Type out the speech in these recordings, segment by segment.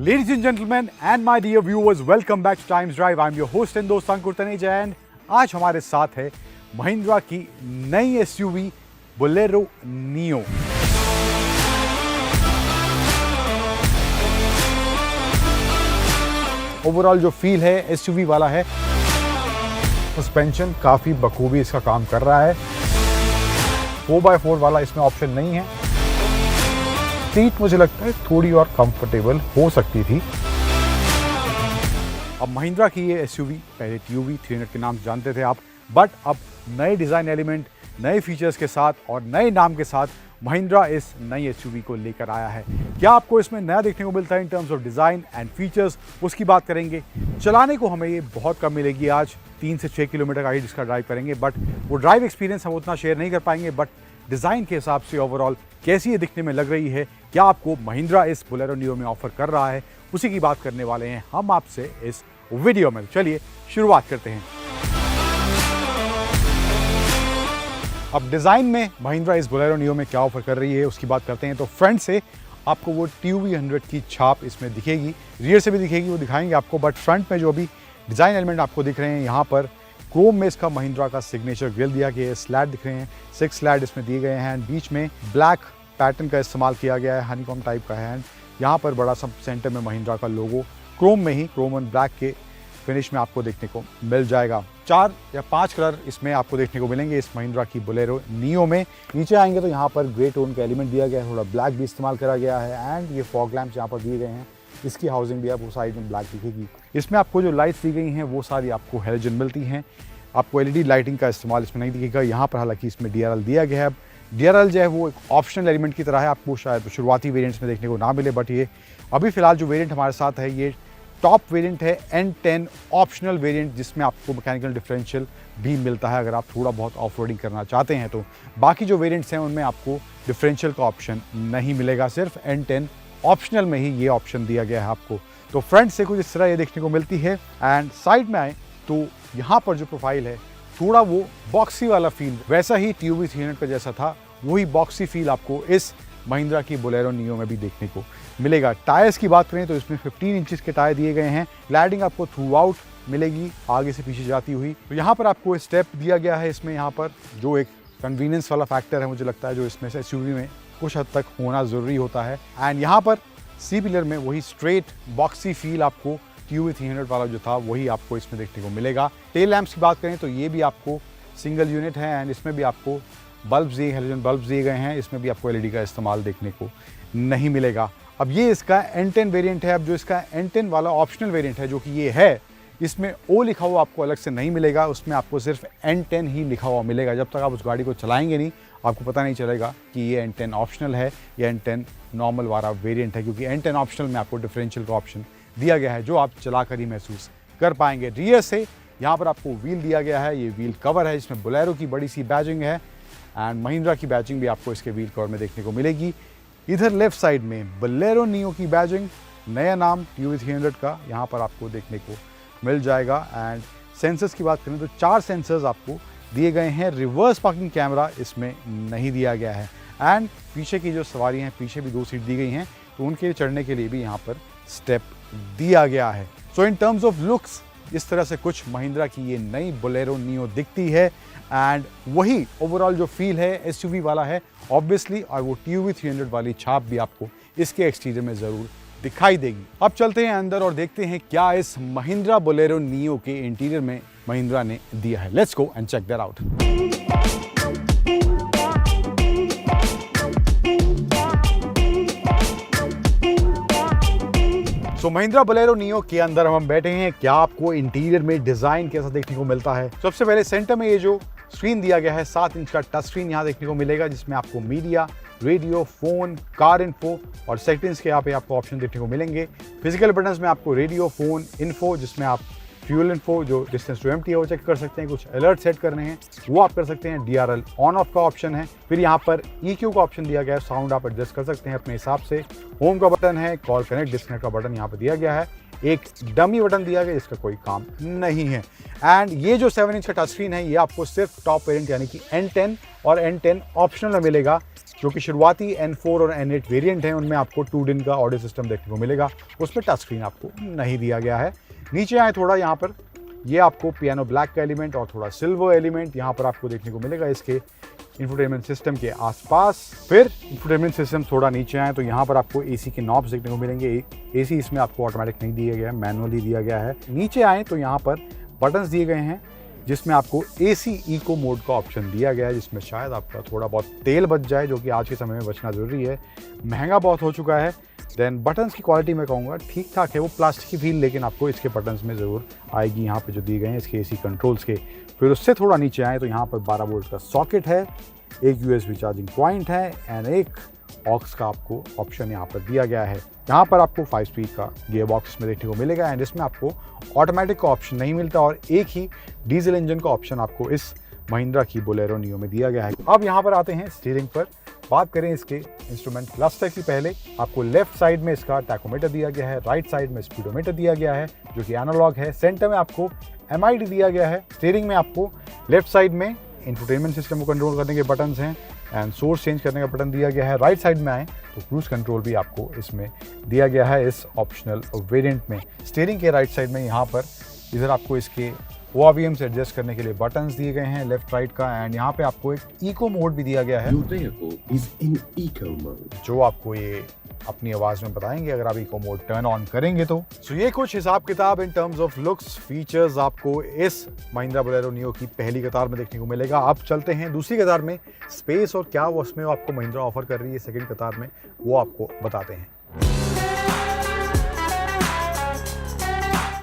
Ladies and gentlemen and my dear viewers, welcome back to Times Drive. I'm your host and दोस्त अंकुर Taneja and आज हमारे साथ है महिंद्रा की नई एसयूवी बोलेरो नियो। ओवरऑल जो फील है एसयूवी वाला है, सस्पेंशन काफ़ी बखूबी इसका काम कर रहा है। 4x4 वाला इसमें ऑप्शन नहीं है। सीट मुझे लगता है थोड़ी और कंफर्टेबल हो सकती थी। अब महिंद्रा की ये एसयूवी पहले टीयूवी 300 के नाम से जानते थे आप, बट अब नए डिज़ाइन एलिमेंट, नए फीचर्स के साथ और नए नाम के साथ महिंद्रा इस नई एसयूवी को लेकर आया है। क्या आपको इसमें नया देखने को मिलता है इन terms of design and features, उसकी बात करेंगे। चलाने को हमें ये बहुत कम मिलेगी, आज 3 से 6 किलोमीटर का ही जिसका ड्राइव करेंगे, बट वो ड्राइव एक्सपीरियंस हम उतना शेयर नहीं कर पाएंगे। बट डिज़ाइन के हिसाब से ओवरऑल कैसी ये दिखने में लग रही है, क्या आपको महिंद्रा इस बोलेरो नियो में ऑफर कर रहा है, उसी की बात करने वाले हैं हम आपसे इस वीडियो में। चलिए शुरुआत करते हैं। अब डिज़ाइन में महिंद्रा इस बोलेरो नियो में क्या ऑफर कर रही है उसकी बात करते हैं। तो फ्रंट से आपको वो टीयूवी 100 की छाप इसमें दिखेगी, रियर से भी दिखेगी, वो दिखाएंगे आपको। बट फ्रंट में जो अभी डिज़ाइन एलिमेंट आपको दिख रहे हैं, यहाँ पर क्रोम में इसका महिंद्रा का सिग्नेचर ग्रिल दिया गया है। स्लैट दिख रहे हैं, 6 स्लैट इसमें दिए गए हैं। बीच में ब्लैक पैटर्न का इस्तेमाल किया गया है, हनीकॉम टाइप का है। यहाँ पर बड़ा सा सेंटर में महिंद्रा का लोगो क्रोम में ही, क्रोम एंड ब्लैक के फिनिश में आपको देखने को मिल जाएगा। 4 या 5 कलर इसमें आपको देखने को मिलेंगे इस महिंद्रा की बोलेरो नियो में। नीचे आएंगे तो यहाँ पर ग्रे टोन का एलिमेंट दिया गया है, थोड़ा ब्लैक भी इस्तेमाल करा गया है। एंड ये फॉग लैंप्स यहाँ पर दिए गए हैं, इसकी हाउसिंग भी आपको साइड में ब्लैक दिखेगी। इसमें आपको जो लाइट्स दी गई हैं वो सारी आपको हेलोजन मिलती हैं। आपको एलईडी लाइटिंग का इस्तेमाल इसमें नहीं दिखेगा। यहाँ पर हालांकि इसमें डीआरएल दिया गया है। डीआरएल जो है वो एक ऑप्शनल एलिमेंट की तरह है, आपको शायद शुरुआती वेरिएंट्स में देखने को ना मिले, बट ये अभी फिलहाल जो वेरिएंट हमारे साथ है ये टॉप वेरिएंट है N10 ऑप्शनल वेरिएंट, जिसमें आपको मैकेनिकल डिफरेंशियल भी मिलता है अगर आप थोड़ा बहुत ऑफ रोडिंग करना चाहते हैं तो। बाकी जो वेरिएंट्स हैं उनमें आपको डिफरेंशियल का ऑप्शन नहीं मिलेगा, सिर्फ N10 ऑप्शनल में ही ये ऑप्शन दिया गया है आपको। तो फ्रंट से कुछ इस तरह ये देखने को मिलती है। एंड साइड में आए तो यहाँ पर जो प्रोफाइल है थोड़ा वो बॉक्सी वाला फील, वैसा ही टीयूवी 300 का जैसा था वही बॉक्सी फील आपको इस महिंद्रा की बोलेरो नियो में भी देखने को मिलेगा। टायर्स की बात करें तो इसमें 15 इंचेस के टायर दिए गए हैं। ग्लाइडिंग आपको थ्रू आउट मिलेगी, आगे से पीछे जाती हुई। तो यहाँ पर आपको स्टेप दिया गया है इसमें, यहाँ पर जो एक कन्वीनियंस वाला फैक्टर है मुझे लगता है जो इसमें से एसयूवी में कुछ हद तक होना ज़रूरी होता है। एंड यहाँ पर सी पिलर में वही स्ट्रेट बॉक्सी फील आपको टीयूवी 300 वाला जो था वही आपको इसमें देखने को मिलेगा। टेल लैंप्स की बात करें तो ये भी आपको सिंगल यूनिट है एंड इसमें भी आपको बल्ब्स दिए, हेलोजन बल्ब्स दिए गए हैं। इसमें भी आपको एलईडी का इस्तेमाल देखने को नहीं मिलेगा। अब ये इसका N10 वेरिएंट है। अब जो इसका N10 वाला ऑप्शनल वेरिएंट है जो कि ये है, इसमें O लिखा हुआ आपको अलग से नहीं मिलेगा, उसमें आपको सिर्फ N10 ही लिखा हुआ मिलेगा। जब तक आप उस गाड़ी को चलाएंगे नहीं आपको पता नहीं चलेगा कि ये N10 ऑप्शनल है या N10 नॉर्मल वाला वेरिएंट है, क्योंकि N10 ऑप्शनल में आपको डिफरेंशियल का ऑप्शन दिया गया है जो आप चलाकर ही महसूस कर पाएंगे। रियर से यहाँ पर आपको व्हील दिया गया है, ये व्हील कवर है जिसमें बोलेरो की बड़ी सी बैजिंग है एंड महिंद्रा की बैजिंग भी आपको इसके व्हील कवर में देखने को मिलेगी। इधर लेफ्ट साइड में बोलेरो नियो की बैजिंग, नया नाम टीयूवी 300 का यहाँ पर आपको देखने को मिल जाएगा। एंड सेंसर्स की बात करें तो 4 सेंसर्स आपको दिए गए हैं। रिवर्स पार्किंग कैमरा इसमें नहीं दिया गया है। एंड पीछे की जो सवारी हैं, पीछे भी 2 सीट दी गई हैं, तो उनके चढ़ने के लिए भी यहाँ पर स्टेप दिया गया है। So in terms of looks इस तरह से कुछ महिंद्रा की ये नई बोलेरो नियो दिखती है। एंड वही ओवरऑल जो फील है एसयूवी वाला है ऑब्वियसली, और वो टीयूवी 300 वाली छाप भी आपको इसके एक्सटीरियर में ज़रूर दिखाई देगी। अब चलते हैं अंदर और देखते हैं क्या इस महिंद्रा बोलेरो नियो के इंटीरियर में महिंद्रा ने दिया है। Let's go and check that out. So Mahindra Bolero Neo के अंदर हम बैठे हैं। क्या आपको इंटीरियर में डिज़ाइन कैसा देखने को मिलता है? सबसे पहले सेंटर में ये जो स्क्रीन दिया गया है 7 इंच का टच स्क्रीन यहाँ देखने को मिलेगा, जिसमें आपको media, radio, phone, car info और सेटिंग्स के यहाँ पे आपको ऑप्शन देखने को मिलेंगे। फिजिकल बटन्स में आपको रेडियो, फोन, इन्फो, जिसमें आप फ्यूल इन्फो जो डिस्टेंस टू एम्प्टी है वो चेक कर सकते हैं, कुछ अलर्ट सेट करने हैं वो आप कर सकते हैं। डीआरएल ऑन ऑफ का ऑप्शन है। फिर यहाँ पर EQ का ऑप्शन दिया गया है, साउंड आप एडजस्ट कर सकते हैं अपने हिसाब से। होम का बटन है, कॉल कनेक्ट डिस्कनेक्ट का बटन यहाँ पर दिया गया है। एक डमी बटन दिया गया जिसका कोई काम नहीं है। एंड ये जो 7 इंच का टच स्क्रीन है ये आपको सिर्फ टॉप वेरिएंट यानी कि N10 और N10 ऑप्शनल में मिलेगा। जो कि शुरुआती N4 और N8 वेरिएंट हैं, उनमें आपको 2 DIN का ऑडियो सिस्टम देखने को मिलेगा। उसमें टच स्क्रीन आपको नहीं दिया गया है। नीचे आए थोड़ा, यहाँ पर ये आपको पियानो ब्लैक का एलिमेंट और थोड़ा सिल्वर एलिमेंट यहाँ पर आपको देखने को मिलेगा इसके इंफोटेनमेंट सिस्टम के आसपास। फिर इंफोटेनमेंट सिस्टम थोड़ा नीचे आए तो यहाँ पर आपको एसी के नॉब्स देखने को मिलेंगे। एसी इसमें आपको ऑटोमेटिक नहीं दिया गया है, मैनुअली दिया गया है। नीचे आए तो यहाँ पर बटन्स दिए गए हैं जिसमें आपको एसी इको मोड का ऑप्शन दिया गया है, जिसमें शायद आपका थोड़ा बहुत तेल बच जाए, जो कि आज के समय में बचना ज़रूरी है, महंगा बहुत हो चुका है। देन बटन्स की क्वालिटी मैं कहूँगा ठीक ठाक है, वो प्लास्टिक की फील लेकिन आपको इसके बटन्स में ज़रूर आएगी, यहाँ पे जो दिए गए हैं इसके एसी कंट्रोल्स के। फिर उससे थोड़ा नीचे आए तो यहाँ पर 12 वोल्ट का सॉकेट है, एक USB चार्जिंग पॉइंट है एंड एक ऑक्स का आपको ऑप्शन यहाँ पर दिया गया है। यहाँ पर आपको 5 स्पीड का गियर बॉक्स में देखने को मिलेगा एंड इसमें आपको ऑटोमेटिक का ऑप्शन नहीं मिलता और एक ही डीजल इंजन का ऑप्शन आपको इस महिंद्रा की बोलेरो नियो में दिया गया है। अब यहाँ पर आते हैं स्टीयरिंग पर। बात करें इसके इंस्ट्रूमेंट क्लस्टर की, पहले आपको लेफ्ट साइड में इसका टैकोमीटर दिया गया है, राइट साइड में स्पीडोमीटर दिया गया है जो कि एनालॉग है, सेंटर में आपको MID दिया गया है। स्टीयरिंग में आपको लेफ्ट साइड में इंफोटेनमेंट सिस्टम को कंट्रोल करने के बटन्स हैं एंड सोर्स चेंज करने का बटन दिया गया है। राइट साइड में आए तो क्रूज कंट्रोल भी आपको इसमें दिया गया है इस ऑप्शनल वेरिएंट में। स्टीयरिंग के राइट साइड में यहाँ पर इधर आपको इसके ORVM से एडजस्ट करने के लिए बटन्स दिए गए हैं लेफ्ट राइट का एंड यहाँ पे आपको एक इको मोड भी दिया गया है जो आपको ये अपनी आवाज़ में बताएंगे अगर आप इको मोड टर्न ऑन करेंगे तो। सो ये कुछ हिसाब किताब इन टर्म्स ऑफ लुक्स फीचर्स आपको इस महिंद्रा बोलेरो नियो की पहली कतार में देखने को मिलेगा। अब चलते हैं दूसरी कतार में, स्पेस और क्या वो उसमें आपको महिंद्रा ऑफर कर रही है सेकंड कतार में, वो आपको बताते हैं।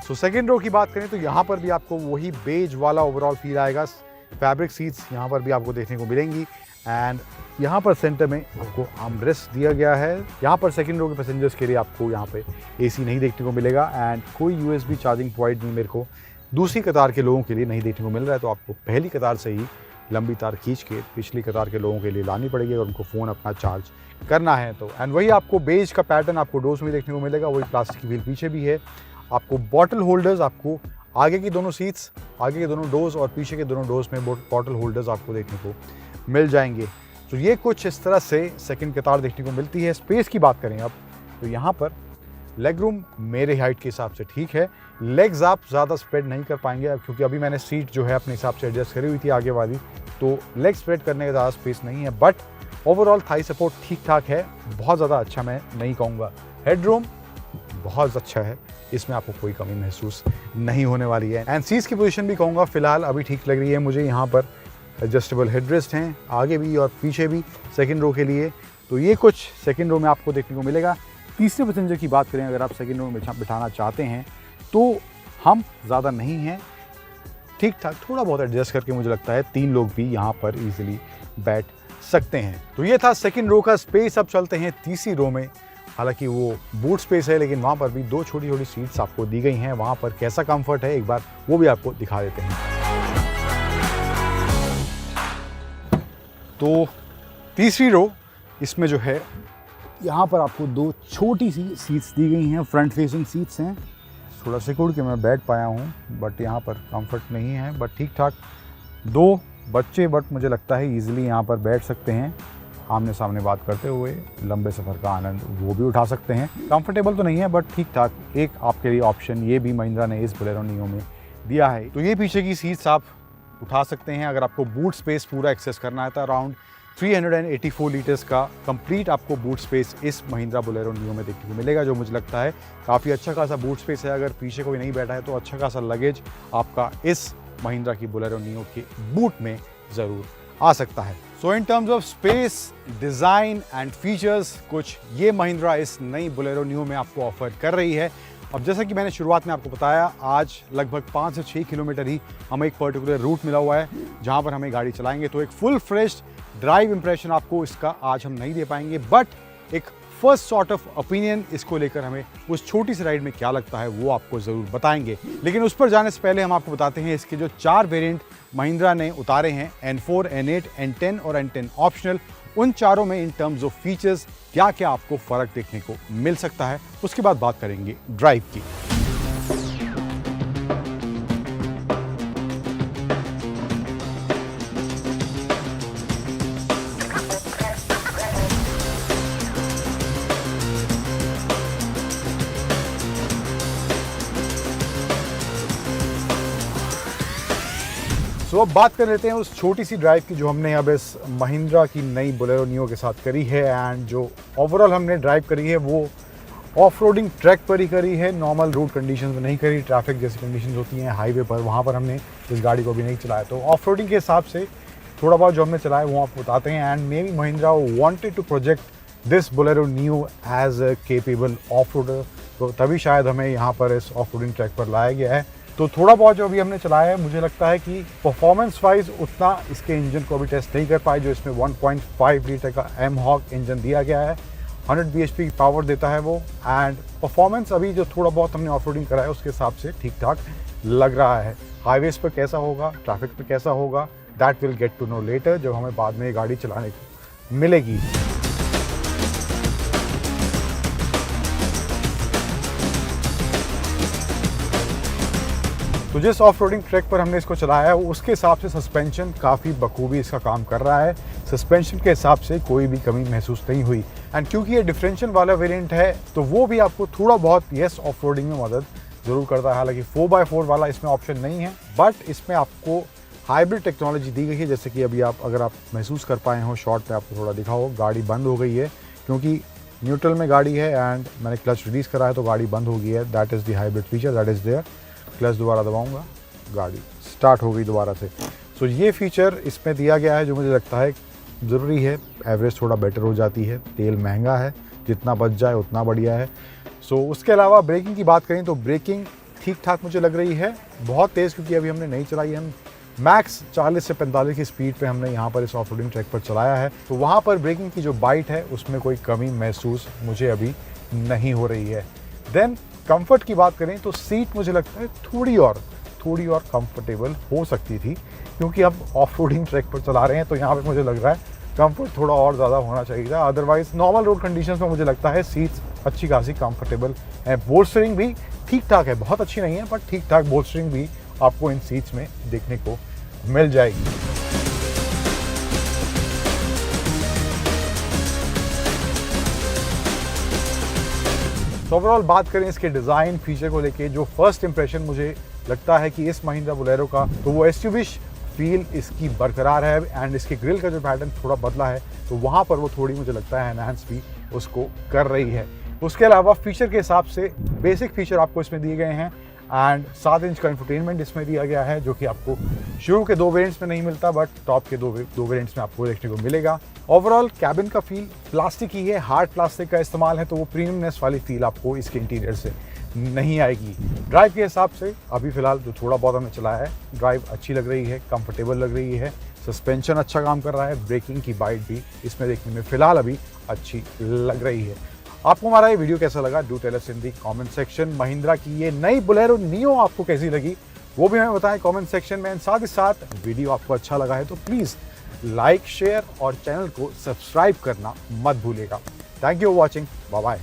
सो सेकेंड रो की बात करें तो यहाँ पर भी आपको वही बेज वाला ओवरऑल फील आएगा। फैब्रिक सीट्स यहाँ पर भी आपको देखने को मिलेंगी एंड यहाँ पर सेंटर में आपको आर्मरेस्ट दिया गया है। यहाँ पर सेकंड रो के पैसेंजर्स के लिए आपको यहाँ पे एसी नहीं देखने को मिलेगा एंड कोई USB चार्जिंग पॉइंट भी मेरे को दूसरी कतार के लोगों के लिए नहीं देखने को मिल रहा है, तो आपको पहली कतार से ही लंबी तार खींच के पिछली कतार के लोगों के लिए लानी पड़ेगी अगर उनको फ़ोन अपना चार्ज करना है तो। एंड वही आपको बेज का पैटर्न आपको डोर्स में देखने को मिलेगा, वही प्लास्टिक की व्हील पीछे भी है। आपको बॉटल होल्डर्स, आपको आगे की दोनों सीट्स, आगे के दोनों डोर्स और पीछे के दोनों डोर्स में बॉटल होल्डर्स आपको देखने को मिल जाएंगे। तो ये कुछ इस तरह से सेकंड कतार देखने को मिलती है। स्पेस की बात करें अब तो यहाँ पर लेग रूम मेरे हाइट के हिसाब से ठीक है। लेग्स आप ज़्यादा स्प्रेड नहीं कर पाएंगे क्योंकि अभी मैंने सीट जो है अपने हिसाब से एडजस्ट करी हुई थी आगे वाली, तो लेग स्प्रेड करने का ज़्यादा स्पेस नहीं है, बट ओवरऑल थाई सपोर्ट ठीक ठाक है, बहुत ज़्यादा अच्छा मैं नहीं कहूँगा। हेडरूम बहुत अच्छा है, इसमें आपको कोई कमी महसूस नहीं होने वाली है। एंड सीट्स की पोजीशन भी कहूँगा फ़िलहाल अभी ठीक लग रही है मुझे। यहाँ पर एडजस्टेबल हेडरेस्ट हैं आगे भी और पीछे भी सेकंड रो के लिए, तो ये कुछ सेकंड रो में आपको देखने को मिलेगा। तीसरे पैसेंजर की बात करें, अगर आप सेकंड रो में बिठाना चाहते हैं तो हम ज़्यादा नहीं हैं, ठीक ठाक थोड़ा बहुत एडजस्ट करके मुझे लगता है 3 लोग भी यहाँ पर ईजिली बैठ सकते हैं। तो ये था सेकंड रो का स्पेस। अब चलते हैं तीसरी रो में। हालांकि वो बूट स्पेस है लेकिन वहाँ पर भी 2 छोटी छोटी सीट्स आपको दी गई हैं। वहाँ पर कैसा कंफर्ट है एक बार वो भी आपको दिखा देते हैं। तो तीसरी रो इसमें जो है यहाँ पर आपको 2 छोटी सी सीट्स दी गई हैं, फ्रंट फेसिंग सीट्स हैं। थोड़ा सिकुड़ के मैं बैठ पाया हूँ बट यहाँ पर कंफर्ट नहीं है, बट ठीक ठाक। 2 बच्चे बट मुझे लगता है ईजिली यहाँ पर बैठ सकते हैं, आमने सामने बात करते हुए लंबे सफ़र का आनंद वो भी उठा सकते हैं। कंफर्टेबल तो नहीं है बट ठीक ठाक एक आपके लिए ऑप्शन ये भी महिंद्रा ने इस बोलेरो नियो में दिया है। तो ये पीछे की सीट्स आप उठा सकते हैं अगर आपको बूट स्पेस पूरा एक्सेस करना है तो अराउंड 384 लीटर्स का कंप्लीट आपको बूट स्पेस इस महिंद्रा बोलेरो नियो में देखने को मिलेगा, जो मुझे लगता है काफ़ी अच्छा खासा बूट स्पेस है। अगर पीछे कोई नहीं बैठा है तो अच्छा खासा लगेज आपका इस महिंद्रा की बोलेरो नियो के बूट में ज़रूर आ सकता है। So in terms of space, design and features कुछ ये महिंद्रा इस नई बोलेरो नियो में आपको ऑफर कर रही है। अब जैसा कि मैंने शुरुआत में आपको बताया, आज लगभग 5 से 6 किलोमीटर ही हमें एक पर्टिकुलर रूट मिला हुआ है जहां पर हमें गाड़ी चलाएंगे, तो एक फुल फ्रेश ड्राइव इंप्रेशन आपको इसका आज हम नहीं दे पाएंगे, बट एक फर्स्ट सॉर्ट ऑफ ओपिनियन इसको लेकर हमें उस छोटी सी राइड में क्या लगता है वो आपको ज़रूर बताएंगे। लेकिन उस पर जाने से पहले हम आपको बताते हैं इसके जो 4 वेरिएंट महिंद्रा ने उतारे हैं, N4, N8, N10 और N10 ऑप्शनल, उन चारों में इन टर्म्स ऑफ फीचर्स क्या क्या आपको फ़र्क देखने को मिल सकता है। उसके बाद बात करेंगे ड्राइव की। सो अब बात कर लेते हैं उस छोटी सी ड्राइव की जो हमने अब इस महिंद्रा की नई बोलेरो नियो के साथ करी है। एंड जो ओवरऑल हमने ड्राइव करी है वो ऑफ रोडिंग ट्रैक पर ही करी है, नॉर्मल रोड कंडीशन में नहीं करी। ट्रैफिक जैसी कंडीशन होती हैं हाईवे पर, वहाँ पर हमने इस गाड़ी को भी नहीं चलाया। तो ऑफ रोडिंग के हिसाब से थोड़ा बहुत जो हमने चलाया वो आपको बताते हैं। And maybe Mahindra wanted to project this Bolero Neo as a capable off roader, तो तभी शायद हमें यहाँ पर इस ऑफ रोडिंग ट्रैक पर लाया गया है। तो थोड़ा बहुत जो अभी हमने चलाया है, मुझे लगता है कि परफॉर्मेंस वाइज उतना इसके इंजन को अभी टेस्ट नहीं कर पाए, जो इसमें 1.5 लीटर का M-Hawk इंजन दिया गया है, 100 bhp की पावर देता है वो। एंड परफॉर्मेंस अभी जो थोड़ा बहुत हमने ऑफ रोडिंग करा है उसके हिसाब से ठीक ठाक लग रहा है। हाईवेज पर कैसा होगा, ट्रैफिक पर कैसा होगा, that will get to know later, जब हमें बाद में ये गाड़ी चलाने को मिलेगी। तो जिस ऑफ रोडिंग ट्रैक पर हमने इसको चलाया है उसके हिसाब से सस्पेंशन काफ़ी बखूबी इसका काम कर रहा है। सस्पेंशन के हिसाब से कोई भी कमी महसूस नहीं हुई। एंड क्योंकि ये डिफरेंशियल वाला वेरिएंट है तो वो भी आपको थोड़ा बहुत येस ऑफ रोडिंग में मदद ज़रूर करता है। हालांकि 4x4 वाला इसमें ऑप्शन नहीं है, बट इसमें आपको हाइब्रिड टेक्नोलॉजी दी गई है। जैसे कि अभी अगर आप महसूस कर पाए हो, शॉर्ट पे आपको थोड़ा दिखाओ, गाड़ी बंद हो गई है क्योंकि न्यूट्रल में गाड़ी है एंड मैंने क्लच रिलीज़ करा है तो गाड़ी बंद हो गई है। That is the hybrid feature that is there. Clutch दोबारा दबाऊंगा, गाड़ी स्टार्ट हो गई दोबारा से। सो ये फीचर इसमें दिया गया है जो मुझे लगता है ज़रूरी है। एवरेज थोड़ा बेटर हो जाती है, तेल महंगा है, जितना बच जाए उतना बढ़िया है। सो उसके अलावा ब्रेकिंग की बात करें तो ब्रेकिंग ठीक ठाक मुझे लग रही है, बहुत तेज़ क्योंकि अभी हमने नहीं चलाई। हम मैक्स 40 से 45 की स्पीड पे हमने यहाँ पर इस ऑफ रोडिंग ट्रैक पर चलाया है, तो वहाँ पर ब्रेकिंग की जो बाइट है उसमें कोई कमी महसूस मुझे अभी नहीं हो रही है। देन कंफर्ट की बात करें तो सीट मुझे लगता है थोड़ी और कंफर्टेबल हो सकती थी, क्योंकि अब ऑफ रोडिंग ट्रैक पर चला रहे हैं तो यहाँ पे मुझे लग रहा है कंफर्ट थोड़ा और ज़्यादा होना चाहिए था। अदरवाइज नॉर्मल रोड कंडीशंस में मुझे लगता है सीट्स अच्छी खासी कंफर्टेबल है। बोल्स्टरिंग भी ठीक ठाक है, बहुत अच्छी नहीं है बट ठीक ठाक बोल्स्टरिंग भी आपको इन सीट्स में देखने को मिल जाएगी। तो ओवरऑल बात करें इसके डिज़ाइन फीचर को लेके, जो फर्स्ट इंप्रेशन मुझे लगता है कि इस महिंद्रा बोलेरो का, तो वो एसयूवी फील इसकी बरकरार है। एंड इसके ग्रिल का जो पैटर्न थोड़ा बदला है तो वहाँ पर वो थोड़ी मुझे लगता है एनहांस भी उसको कर रही है। उसके अलावा फीचर के हिसाब से बेसिक फीचर आपको इसमें दिए गए हैं। एंड 7 इंच का इंफोटेनमेंट इसमें दिया गया है, जो कि आपको शुरू के 2 वेरिएंट्स में नहीं मिलता बट टॉप के दो वेरिएंट्स में आपको देखने को मिलेगा। ओवरऑल कैबिन का फील प्लास्टिक ही है, हार्ड प्लास्टिक का इस्तेमाल है, तो वो प्रीमियमनेस वाली फील आपको इसके इंटीरियर से नहीं आएगी। ड्राइव के हिसाब से अभी फ़िलहाल जो थोड़ा बहुत हमने चलाया है, ड्राइव अच्छी लग रही है, कंफर्टेबल लग रही है, सस्पेंशन अच्छा काम कर रहा है, ब्रेकिंग की बाइट भी इसमें देखने में फ़िलहाल अभी अच्छी लग रही है। आपको हमारा ये वीडियो कैसा लगा, do tell us in the comment section. Mahindra की ये नई बोलेरो नियो आपको कैसी लगी वो भी हमें बताएं कमेंट सेक्शन में। साथ ही साथ वीडियो आपको अच्छा लगा है तो प्लीज़ लाइक, शेयर और चैनल को सब्सक्राइब करना मत भूलिएगा। Thank you for watching, bye bye.